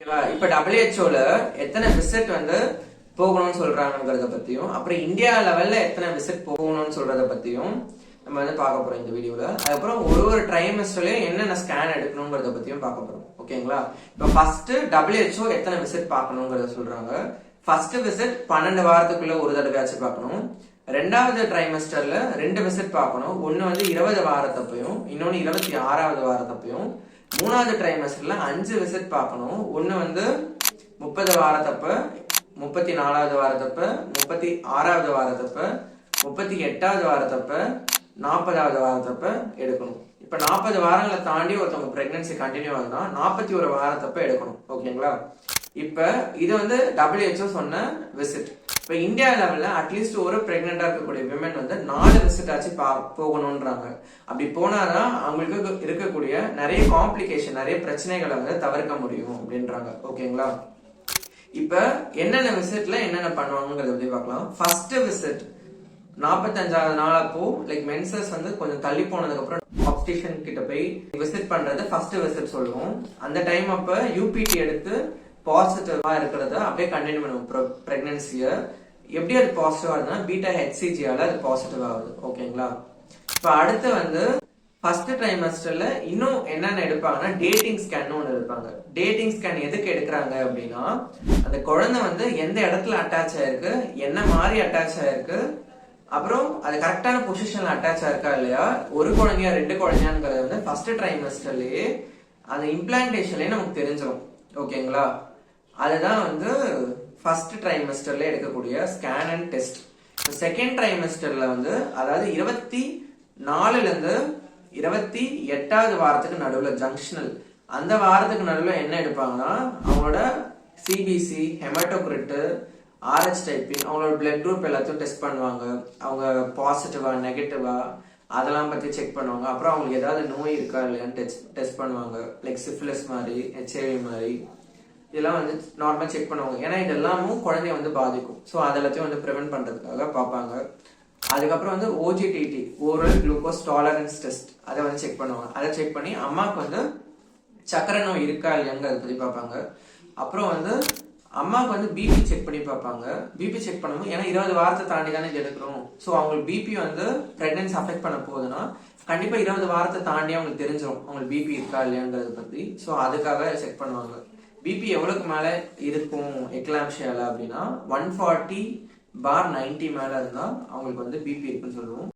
இப்ப WHO எத்தனை visit வந்து போகணும்னு சொல்றாங்கிறத பத்தியும் அப்புறம் இந்தியா லெவல்ல எத்தனை விசிட் போகணும்னு சொல்றத பத்தியும் நம்ம வந்து பார்க்க போறோம் இந்த வீடியோல. அதுக்கப்புறம் ஒரு ட்ரைமஸ்டர்லயும் என்னென்ன ஸ்கேன் எடுக்கணுங்கிறத பத்தியும் பார்க்க போறோம். ஓகேங்களா? இப்ப ஃபர்ஸ்ட் WHO எத்தனை விசிட் பார்க்கணுங்கிறத சொல்றாங்க. ஃபர்ஸ்ட் விசிட் 12 வாரத்துக்குள்ள ஒரு தடவையாச்சும் பார்க்கணும். ரெண்டாவது ட்ரைமஸ்டர்ல 2 விசிட் பார்க்கணும். ஒன்னு வந்து 20 வாரத்தப்பையும் இன்னொன்னு 26வது வாரத்தப்பையும். மூணாவது ட்ரைமஸ்டர்ல 5 விசிட் பார்க்கணும். ஒன்னு வந்து 30 வாரத்தப்ப, 34வது வாரத்தப்ப, 36வது வாரத்தப்ப, 38வது வாரத்தப்ப, 40வது வாரத்தப்ப எடுக்கணும். இப்ப 40 வாரங்களை தாண்டி ஒருத்தவங்க பிரெக்னன்சி கண்டினியூ ஆகுதுன்னா 41 வாரத்தப்ப எடுக்கணும். ஓகேங்களா? இப்ப இது வந்து WHO சொன்ன விசிட். இப்ப இந்தியா லெவல்ல அட்லீஸ்ட் ஒரு பிரெக்னெண்டா இருக்கக்கூடிய விமன் வந்து 4 விசிட் ஆச்சு போகணும்ன்றாங்க. அப்படி போனாதான் அவங்களுக்கு இருக்கக்கூடிய நிறைய காம்ப்ளிகேஷன், நிறைய பிரச்சனைகளை வந்து தவிர்க்க முடியும் அப்படின்றாங்க. ஓகேங்களா? இப்ப என்னென்ன விசிட்ல என்னென்ன பண்ணுவாங்கிறத பத்தி பார்க்கலாம். ஃபர்ஸ்ட் விசிட் 45வது நாள் அப்போ லைக் மென்சஸ் வந்து கொஞ்சம் தள்ளி போனதுக்கு அப்புறம் ஆப்ஸ்டிஷியன் கிட்ட போய் விசிட் பண்றது ஃபர்ஸ்ட் விசிட் சொல்லுவோம். அந்த டைம் அப்ப யூபிடி எடுத்து பாசிட்டிவா இருக்கிறத அப்படியே கண்டினியூ பண்ணுவோம் பிரெக்னன்சிய. எப்படி அது பாசிட்டிவா இருக்குன்னா பீட்டா ஹெச்சிஜியால அது பாசிட்டிவ் ஆகுது. ஓகேங்களா? இப்ப அடுத்து வந்து ஃபர்ஸ்ட் ட்ரைமஸ்டர்ல இன்னும் என்னென்ன எடுப்பாங்கன்னா டேட்டிங் ஸ்கேன் ஒன்று எடுப்பாங்க. டேட்டிங் ஸ்கேன் எதுக்கு எடுக்கிறாங்க அப்படின்னா அந்த குழந்தை வந்து எந்த இடத்துல அட்டாச் ஆயிருக்கு, என்ன மாதிரி அட்டாச் ஆயிருக்கு, அப்புறம் அது கரெக்டான பொசிஷன்ல அட்டாச் ஆயிருக்கா இல்லையா, ஒரு குழந்தையா 2 குழந்தையாங்கிறது வந்து ஃபர்ஸ்ட் ட்ரைமஸ்டர்லயே அந்த இம்ப்ளான்டேஷன்லயே நமக்கு தெரிஞ்சிடும். ஓகேங்களா? அதுதான் வந்து ஃபர்ஸ்ட் ட்ரைமஸ்டர்ல எடுக்கக்கூடிய ஸ்கேன் அண்ட் டெஸ்ட். செகண்ட் ட்ரைமஸ்டர்ல வந்து அதாவது 24ல இருந்து 28வது வாரத்துக்கு நடுவுல ஜங்ஷனல் அந்த வாரத்துக்கு நடுவுல என்ன எடுப்பாங்கன்னா அவங்களோட சிபிசி, ஹெமட்டோகிரிட், RH டைப்பிங், அவங்களோட பிளட் குரூப் எல்லாத்தையும் டெஸ்ட் பண்ணுவாங்க. அவங்க பாசிட்டிவா நெகட்டிவா அதெல்லாம் பத்தி செக் பண்ணுவாங்க. அப்புறம் அவங்களுக்கு ஏதாவது நோய் இருக்கா இல்லையான்னு டெஸ்ட் பண்ணுவாங்க. லைக் சிஃபிலிஸ் மாதிரி, HIV மாதிரி இதெல்லாம் வந்து நார்மலா செக் பண்ணுவாங்க. ஏன்னா இதெல்லாமும் குழந்தைய வந்து பாதிக்கும். ஸோ அதெல்லாத்தையும் வந்து ப்ரிவென்ட் பண்றதுக்காக பார்ப்பாங்க. அதுக்கப்புறம் வந்து OGTT, oral glucose tolerance test, அதை வந்து செக் பண்ணுவாங்க. அதை செக் பண்ணி அம்மாவுக்கு வந்து சக்கரை நோய் இருக்கா இல்லையாங்கிறத பத்தி பார்ப்பாங்க. அப்புறம் வந்து அம்மாவுக்கு வந்து பிபி செக் பண்ணி பார்ப்பாங்க. பிபி செக் பண்ணும்போது ஏன்னா 20 வாரத்தை தாண்டி தானே இது எடுக்கிறோம். ஸோ அவங்களுக்கு பிபி வந்து பிரெக்னன்சி அஃபெக்ட் பண்ண போகுதுன்னா கண்டிப்பா 20 வாரத்தை தாண்டி அவங்களுக்கு தெரிஞ்சிடும் அவங்களுக்கு பிபி இருக்கா இல்லையாங்கிறத பத்தி. ஸோ அதுக்காக செக் பண்ணுவாங்க. பிபி எவ்வளவுக்கு மேல இருக்கும் எக்லாம்ஷியால அப்படின்னா 140/90 மேல இருந்தா அவங்களுக்கு வந்து பிபி இருக்குன்னு சொல்லுவோம்.